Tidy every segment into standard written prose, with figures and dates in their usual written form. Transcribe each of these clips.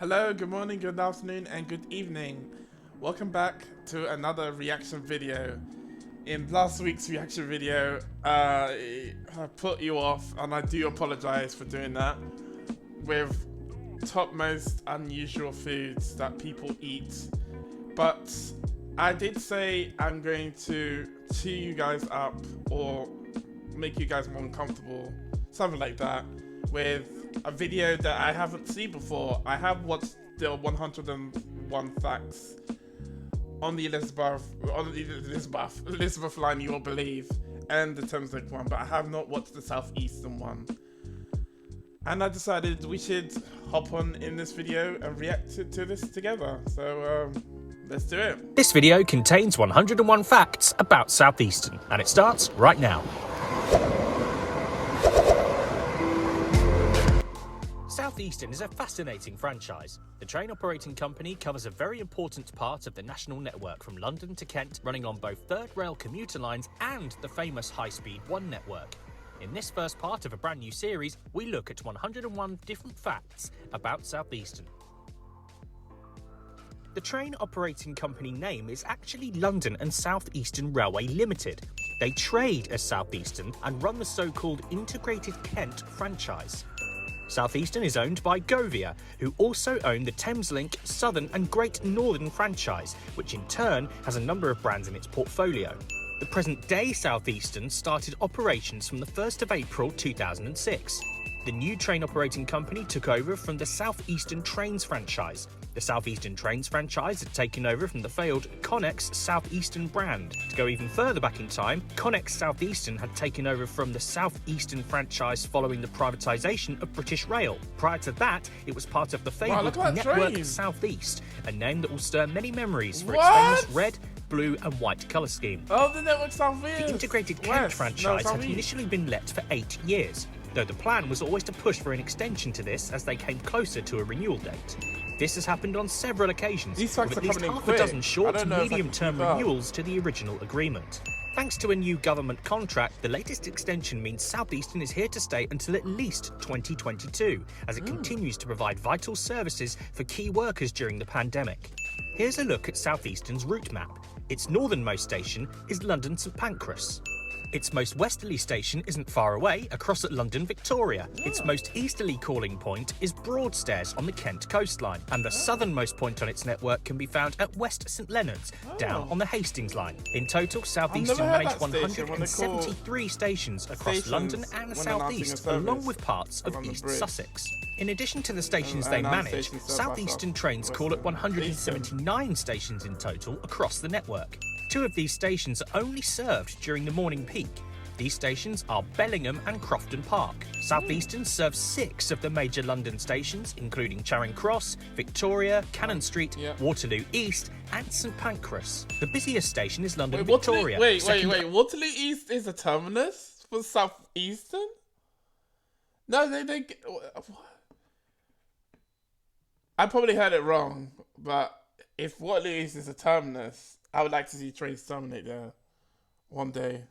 Hello, good morning, good afternoon, and good evening. Welcome back to another reaction video. In last week's reaction video, I put you off, and I do apologize for doing that, with top most unusual foods that people eat. But I did say I'm going to cheer you guys up or make you guys more uncomfortable, something like that, with a video that I haven't seen before. I have watched the 101 facts on the Elizabeth line, you'll believe, and the Thameslink one, but I have not watched the Southeastern one. And I decided we should hop on in this video and react to this together. So let's do it. This video contains 101 facts about Southeastern, and it starts right now. Southeastern is a fascinating franchise. The train operating company covers a very important part of the national network from London to Kent, running on both third rail commuter lines and the famous high-speed 1 network. In this first part of a brand new series, we look at 101 different facts about Southeastern. The train operating company name is actually London and Southeastern Railway Limited. They trade as Southeastern and run the so-called Integrated Kent franchise. Southeastern is owned by Govia, who also own the Thameslink, Southern and Great Northern franchise, which in turn has a number of brands in its portfolio. The present-day Southeastern started operations from the 1st of April 2006. The new train operating company took over from the Southeastern Trains franchise. The Southeastern Trains franchise had taken over from the failed Connex Southeastern brand. To go even further back in time, Connex Southeastern had taken over from the Southeastern franchise following the privatisation of British Rail. Prior to that, it was part of the favoured Network Southeast, a name that will stir many memories for its famous red, blue and white colour scheme. Oh, the Network Southeast! The Integrated Kent franchise had initially been let for 8 years, though the plan was always to push for an extension to this as they came closer to a renewal date. This has happened on several occasions, with at least half a dozen short to medium-term renewals to the original agreement. Thanks to a new government contract, the latest extension means Southeastern is here to stay until at least 2022, as it continues to provide vital services for key workers during the pandemic. Here's a look at Southeastern's route map. Its northernmost station is London St Pancras. Its most westerly station isn't far away, across at London Victoria. Its most easterly calling point is Broadstairs on the Kent coastline, and the southernmost point on its network can be found at West St Leonards, down on the Hastings line. In total, Southeastern managed 173 stations across London and the South East, along with parts of East Sussex. In addition to the stations they manage, Southeastern trains call at 179 stations in total across the network. 2 of these stations are only served during the morning peak. These stations are Bellingham and Crofton Park. Southeastern serves 6 of the major London stations, including Charing Cross, Victoria, Cannon Street, Waterloo East and St Pancras. The busiest station is London Victoria. Wait, Waterloo East is a terminus for Southeastern? No, they I probably heard it wrong, but if Waterloo East is a terminus, I would like to see trains terminate there one day.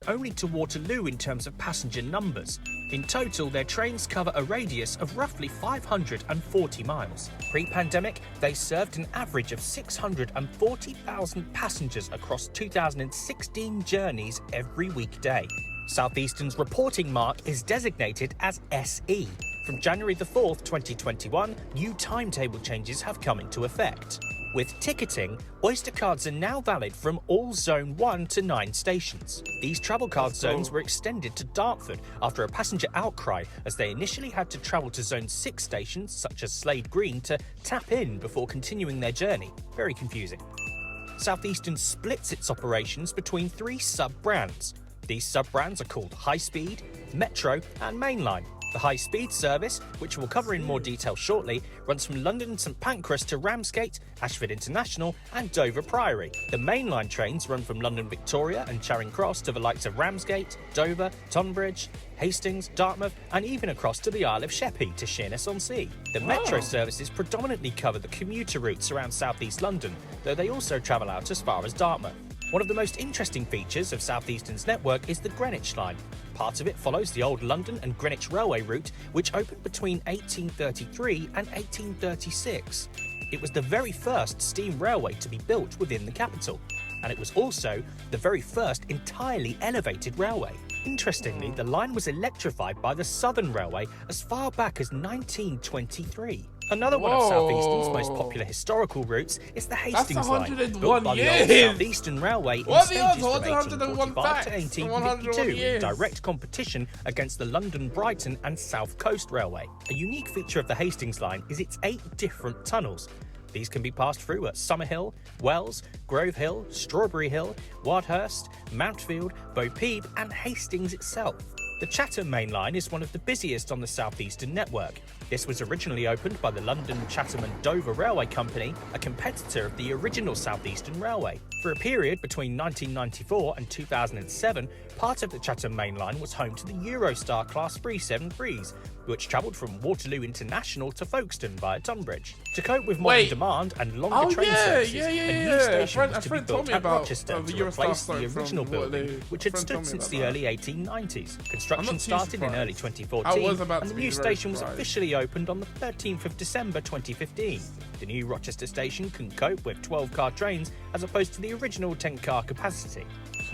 Only to Waterloo in terms of passenger numbers. In total, their trains cover a radius of roughly 540 miles. Pre-pandemic, they served an average of 640,000 passengers across 2016 journeys every weekday. Southeastern's reporting mark is designated as SE. From January the 4th, 2021, new timetable changes have come into effect. With ticketing, Oyster cards are now valid from all Zone 1 to 9 stations. These travel card zones were extended to Dartford after a passenger outcry, as they initially had to travel to Zone 6 stations such as Slade Green to tap in before continuing their journey. Very confusing. Southeastern splits its operations between 3 sub-brands. These sub-brands are called High Speed, Metro and Mainline. The high-speed service, which we'll cover in more detail shortly, runs from London St Pancras to Ramsgate, Ashford International and Dover Priory. The mainline trains run from London Victoria and Charing Cross to the likes of Ramsgate, Dover, Tonbridge, Hastings, Dartmouth and even across to the Isle of Sheppey to Sheerness-on-Sea. The metro services predominantly cover the commuter routes around South East London, though they also travel out as far as Dartmouth. One of the most interesting features of Southeastern's network is the Greenwich Line. Part of it follows the old London and Greenwich Railway route, which opened between 1833 and 1836. It was the very first steam railway to be built within the capital, and it was also the very first entirely elevated railway. Interestingly, the line was electrified by the Southern Railway as far back as 1923. Another one of Southeastern's most popular historical routes is the Hastings Line, built by the old Southeastern Railway in stages from 1845 to 1852, in direct competition against the London, Brighton and South Coast Railway. A unique feature of the Hastings Line is its 8 different tunnels. These can be passed through at Summerhill, Wells, Grove Hill, Strawberry Hill, Wadhurst, Mountfield, Bo Peep and Hastings itself. The Chatham Main Line is one of the busiest on the Southeastern network. This was originally opened by the London, Chatham and Dover Railway Company, a competitor of the original Southeastern Railway. For a period between 1994 and 2007, part of the Chatham Main Line was home to the Eurostar Class 373s, which travelled from Waterloo International to Folkestone via Tunbridge. To cope with modern demand and longer train services, a new station was to be built at Rochester to replace the original building, which had stood since the early 1890s. Construction started in early 2014, and the new station was officially opened on the 13th of December 2015. The new Rochester station can cope with 12-car trains as opposed to the original 10-car capacity.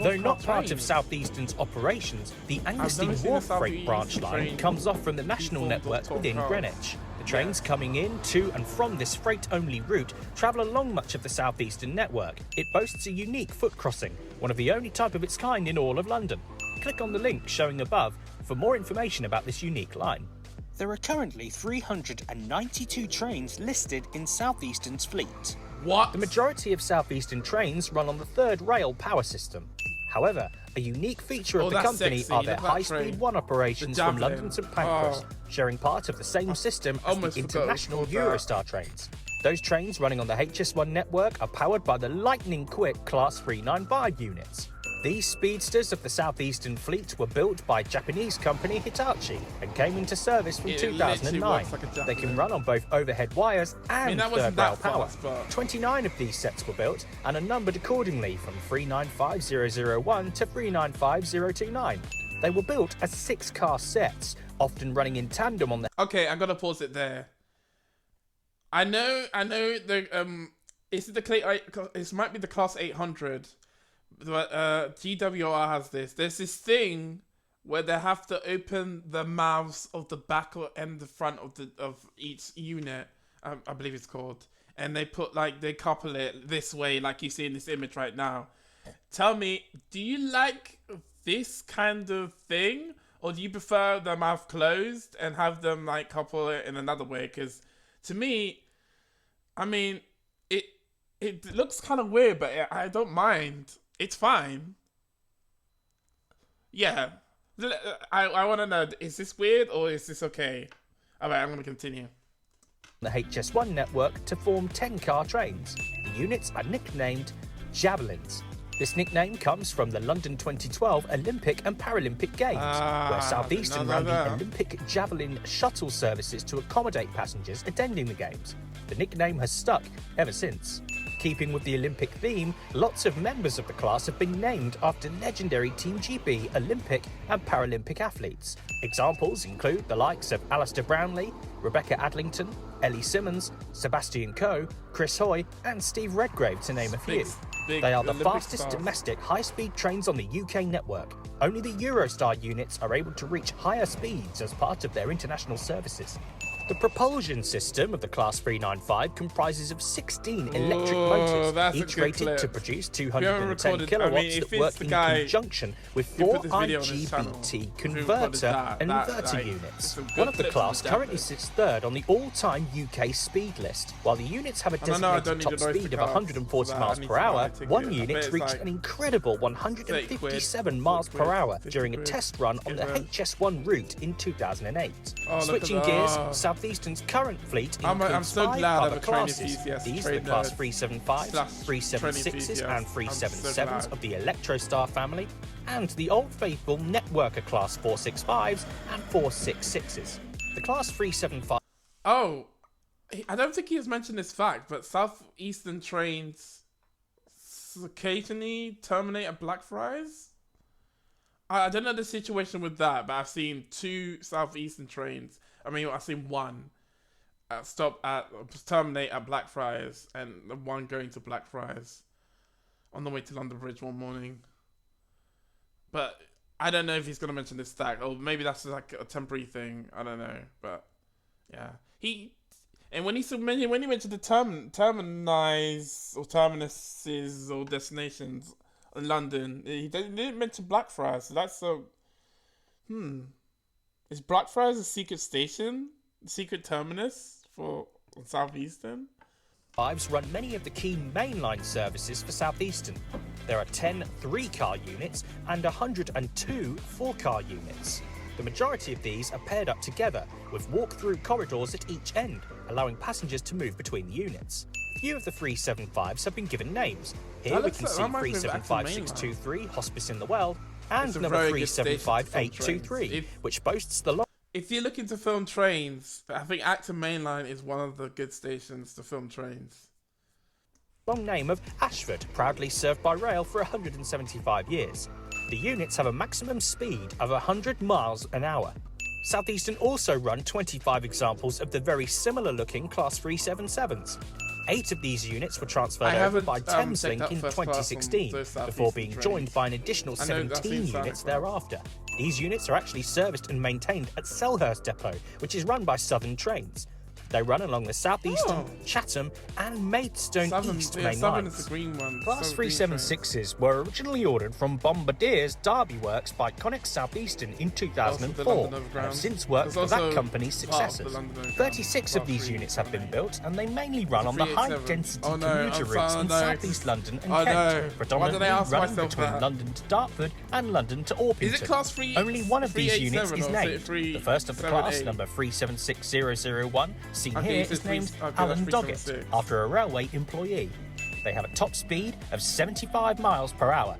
Though not part of Southeastern's operations, the Anglesey Wharf Freight branch line comes off from the national network within Greenwich. The trains coming in, to and from this freight-only route travel along much of the Southeastern network. It boasts a unique foot crossing, one of the only type of its kind in all of London. Click on the link showing above for more information about this unique line. There are currently 392 trains listed in Southeastern's fleet. What? The majority of Southeastern trains run on the third rail power system. However, a unique feature of the company are their high-speed one operations from London to Pancras, sharing part of the same system as the international Eurostar trains. Those trains running on the HS1 network are powered by the lightning-quick Class 395 units. These speedsters of the Southeastern fleet were built by Japanese company Hitachi and came into service from 2009. They can run on both overhead wires and third rail power. 29 of these sets were built and are numbered accordingly from 395001 to 395029. They were built as 6-car sets, often running in tandem on the... Okay, I'm gonna pause it there. I know the it might be the Class 800. But GWR has this. There's this thing where they have to open the mouths of the back and the front of each unit. I believe it's called, and they couple it this way, like you see in this image right now. Tell me, do you like this kind of thing, or do you prefer the mouth closed and have them like couple it in another way? Because to me, I mean, it looks kind of weird, but I don't mind. It's fine. Yeah. I want to know, is this weird or is this okay? Alright, I'm going to continue. The HS1 network to form 10-car trains. The units are nicknamed Javelins. This nickname comes from the London 2012 Olympic and Paralympic Games, where Southeastern ran the Olympic Javelin shuttle services to accommodate passengers attending the Games. The nickname has stuck ever since. Keeping with the Olympic theme, lots of members of the class have been named after legendary Team GB Olympic and Paralympic athletes. Examples include the likes of Alistair Brownlee, Rebecca Adlington, Ellie Simmons, Sebastian Coe, Chris Hoy and Steve Redgrave, to name a few. They are the fastest domestic high-speed trains on the UK network. Only the Eurostar units are able to reach higher speeds as part of their international services. The propulsion system of the Class 395 comprises of 16 electric motors, each rated to produce 210 kilowatts that work in conjunction with 4 IGBT converter and inverter units. One of the class currently sits third on the all-time UK speed list. While the units have a designated top speed of 140 miles per hour, one unit reached an incredible 157 miles per hour during a test run on the HS1 route in 2008. Switching gears, Southeastern's current fleet includes 5 other classes. These are the Class 375s, 376s and 377s of the Electrostar family, and the Old Faithful Networker Class 465s and 466s. The Class 375... Oh, I don't think he has mentioned this fact, but Southeastern trains occasionally terminate at Blackfriars. I don't know the situation with that, but I've seen 2 Southeastern trains. I mean, I've seen one terminate at Blackfriars, and the one going to Blackfriars on the way to London Bridge one morning. But I don't know if he's gonna mention this stack, or maybe that's like a temporary thing. I don't know, but yeah, when he mentioned the terminus or terminuses or destinations in London, he didn't mention Blackfriars. So that's is Blackfriars a secret station, secret terminus for Southeastern? Fives run many of the key mainline services for Southeastern. There are 10 3-car units and 102 4-car units. The majority of these are paired up together with walk-through corridors at each end, allowing passengers to move between the units. Few of the 375s have been given names. Here we can see 375623 Hospice in the Well and number 375823, which boasts the long... If you're looking to film trains, I think Acton Mainline is one of the good stations to film trains. long name of Ashford, proudly served by rail for 175 years. The units have a maximum speed of 100 miles an hour. Southeastern also run 25 examples of the very similar-looking Class 377s. 8 of these units were transferred over by Thameslink in 2016, before being joined by an additional 17 units thereafter. These units are actually serviced and maintained at Selhurst Depot, which is run by Southern Trains. They run along the Southeastern, Chatham and Maidstone East main lines. Class 376s were originally ordered from Bombardier's Derby Works by Connex Southeastern in 2004 and have since worked for that company's successors. 36 of these units have been built and they mainly run on the high-density commuter routes in Southeast London and Kent, predominantly running between London to Dartford and London to Orpington. Only one of these units is named. The first of the class, number 376001, seen here is named Alan Doggett, after a railway employee. They have a top speed of 75 miles per hour.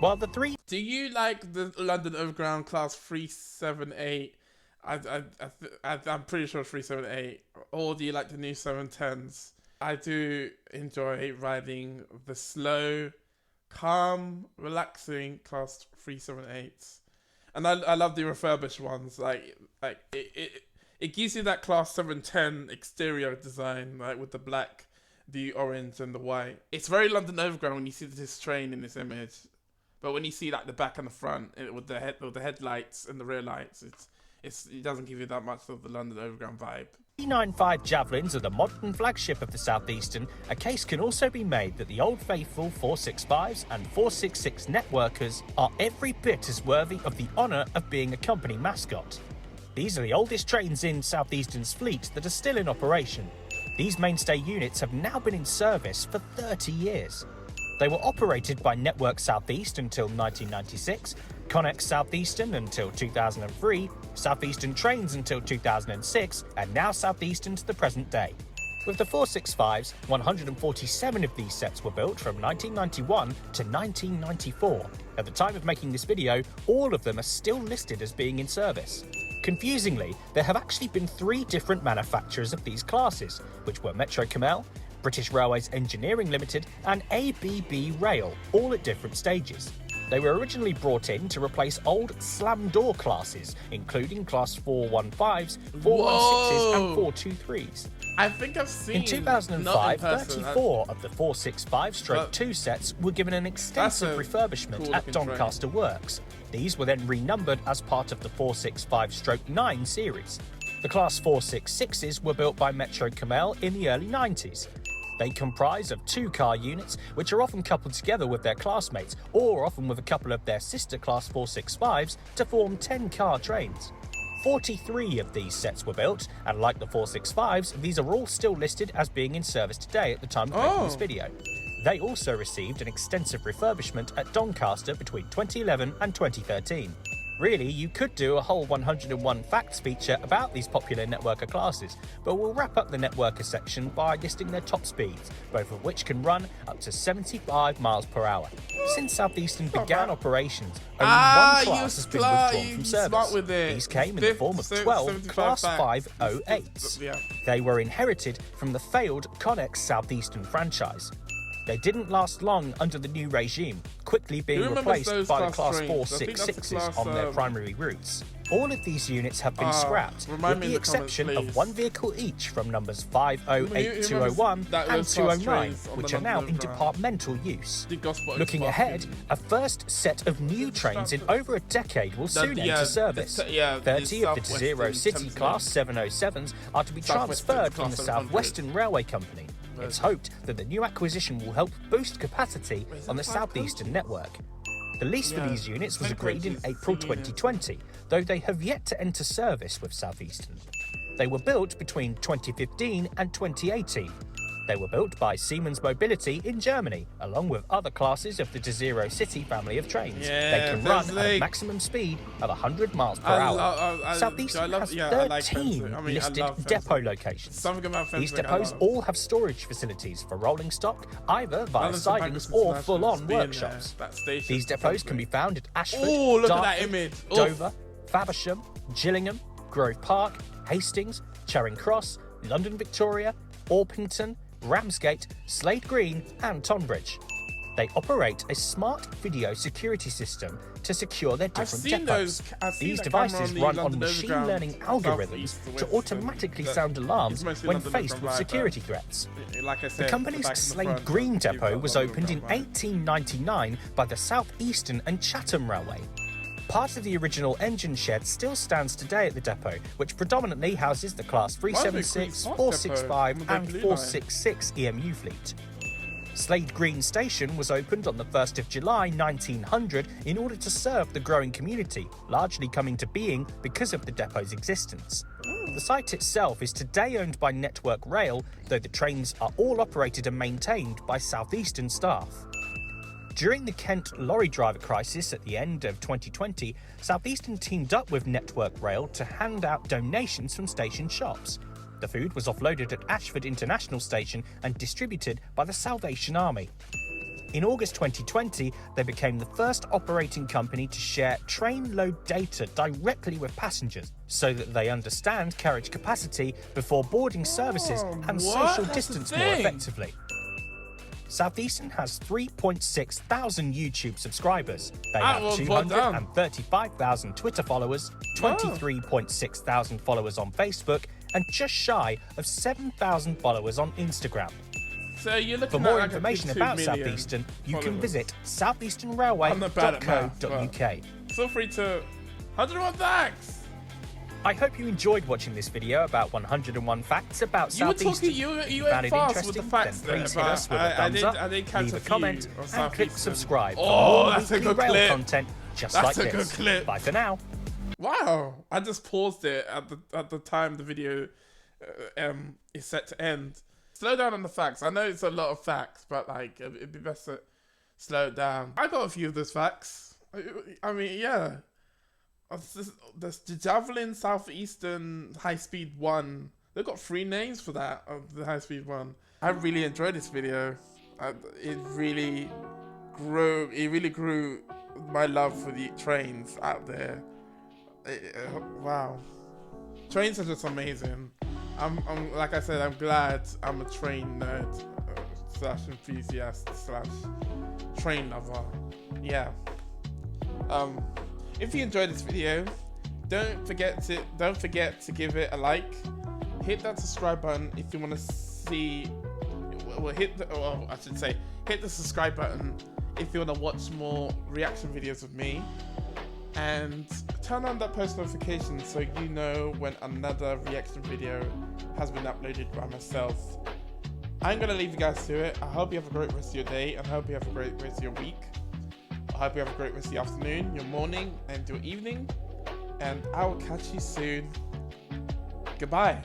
While the three... Do you like the London Overground Class 378? I'm pretty sure 378. Or do you like the new 710s? I do enjoy riding the slow, calm, relaxing Class 378s. And I love the refurbished ones. It gives you that Class 710 exterior design, like with the black, the orange, and the white. It's very London Overground when you see this train in this image, but when you see like the back and the front with the headlights and the rear lights, it doesn't give you that much of the London Overground vibe. 395 Javelins are the modern flagship of the Southeastern. A case can also be made that the old faithful 465s and 466 networkers are every bit as worthy of the honour of being a company mascot. These are the oldest trains in Southeastern's fleet that are still in operation. These mainstay units have now been in service for 30 years. They were operated by Network Southeast until 1996, Connex Southeastern until 2003, Southeastern Trains until 2006, and now Southeastern to the present day. With the 465s, 147 of these sets were built from 1991 to 1994. At the time of making this video, all of them are still listed as being in service. Confusingly, there have actually been 3 different manufacturers of these classes, which were Metro Camel, British Railways Engineering Limited and ABB Rail, all at different stages. They were originally brought in to replace old slam door classes, including Class 415s, 416s and 423s. I think I've seen... In 2005, 34 of the 465/2 sets were given an extensive refurbishment at Doncaster Works. These were then renumbered as part of the 465/9 series. The Class 466s were built by Metro Camel in the early 90s. They comprise of 2-car units, which are often coupled together with their classmates, or often with a couple of their sister Class 465s to form 10-car trains. 43 of these sets were built, and like the 465s, these are all still listed as being in service today at the time of making this video. They also received an extensive refurbishment at Doncaster between 2011 and 2013. Really, you could do a whole 101 facts feature about these popular networker classes, but we'll wrap up the networker section by listing their top speeds, both of which can run up to 75 miles per hour. Since Southeastern began operations, only one class has been withdrawn from service. These came in the form of 12 Class 508s. They were inherited from the failed Connex Southeastern franchise. They didn't last long under the new regime, quickly being replaced by the Class 466s on their primary routes. All of these units have been scrapped, with the exception of one vehicle each from numbers 508, 201 and 209, which are now in departmental use. Looking ahead, a first set of new trains in over a decade will soon enter service. 30 of the Zero City Class 707s are to be transferred from the Southwestern Railway Company. It's hoped that the new acquisition will help boost capacity on the Southeastern network. The lease for these units was agreed in April 2020, though they have yet to enter service with Southeastern. They were built between 2015 and 2018. They were built by Siemens Mobility in Germany, along with other classes of the Desiro City family of trains. They can run at a maximum speed of 100 miles per hour. Southeastern has 13 listed depot locations. These depots all have storage facilities for rolling stock, either via sidings or full-on workshops. These depots can be found at Ashford, Dartford, Dover, Faversham, Gillingham, Grove Park, Hastings, Charing Cross, London Victoria, Orpington, Ramsgate, Slade Green and Tonbridge. They operate a smart video security system to secure their different depots. These devices run on machine learning algorithms to automatically sound alarms when faced with security threats. The company's Slade Green depot was opened in 1899 by the Southeastern and Chatham Railway. Part of the original engine shed still stands today at the depot, which predominantly houses the Class 376, 465 and 466 EMU fleet. Slade Green Station was opened on the 1st of July 1900 in order to serve the growing community, largely coming to being because of the depot's existence. The site itself is today owned by Network Rail, though the trains are all operated and maintained by Southeastern staff. During the Kent lorry driver crisis at the end of 2020, Southeastern teamed up with Network Rail to hand out donations from station shops. The food was offloaded at Ashford International Station and distributed by the Salvation Army. In August 2020, they became the first operating company to share train load data directly with passengers so that they understand carriage capacity before boarding services and social distance more effectively. Southeastern has 3.6 thousand YouTube subscribers. They have 235,000 Twitter followers, 23.6 thousand followers on Facebook, and just shy of 7,000 followers on Instagram. So you're looking For more information about Southeastern, you can visit southeasternrailway.co.uk. Feel free to 101 facts. I hope you enjoyed watching this video about 101 facts about Southeastern. You found it fast interesting? with the facts then please hit us with a thumbs up, leave a comment, and click subscribe for more weekly rail content just like this. Good clip. Bye for now. Wow, I just paused it at the time the video is set to end. Slow down on the facts. I know it's a lot of facts, but like it'd be best to slow it down. I got a few of those facts. I mean, yeah. The Javelin Southeastern High Speed 1. They've got 3 names for that, of the High Speed 1. I really enjoyed this video. It really grew my love for the trains out there. Wow. Trains are just amazing. I'm like I said, I'm glad I'm a train nerd / enthusiast / train lover. Yeah. If you enjoyed this video, don't forget to give it a like. Hit that subscribe button if you want to see. Hit the subscribe button if you want to watch more reaction videos of me, and turn on that post notification so you know when another reaction video has been uploaded by myself. I'm gonna leave you guys to it. I hope you have a great rest of your day, and I hope you have a great rest of your week. I hope you have a great rest of your afternoon, your morning, and your evening. And I will catch you soon. Goodbye.